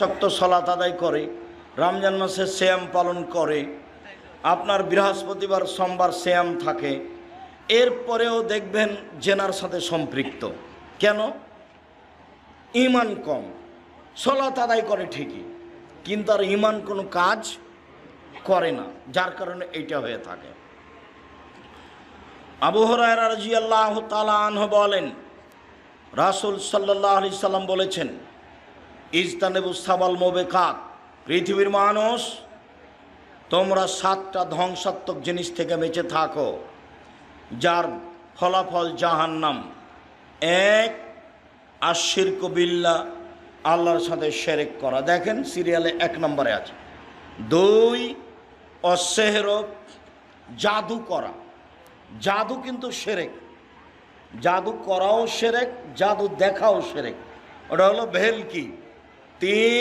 ওয়াক্ত সালাত আদায় করে, রমজান মাসে সিয়াম পালন করে, আপনার বৃহস্পতিবার সোমবার সিয়াম থাকে, এরপরেও দেখবেন জেনার সাথে সম্পৃক্ত। কেন? ঈমান কম, সালাত আদায় করে ঠিকই, কিন্তু আর ঈমান কোনো কাজ করে না, যার কারণে এইটা হয়ে থাকে। আবু হুরায়রা রাদিয়াল্লাহু তাআলা আনহু বলেন, রাসূল সাল্লাল্লাহু আলাইহি সাল্লাম বলেছেন, ইজতানিবুস সাবাল মুবিকাত, পৃথিবীর মানুষ তোমরা 7টা ধ্বংসাত্মক জিনিস থেকে বেঁচে থাকো, যার ফলাফল জাহান্নাম। 1, আশিরকু বিল্লাহ, আল্লাহর সাথে শিরক করা, দেখেন সিরিয়ালে 1 নম্বরে আছে। 2, অসেহর, জাদু করা, জাদু কিন্তু শিরক, জাদু করাও শিরক, জাদু দেখাও শিরক, ওটা হলো ভেলকি। 3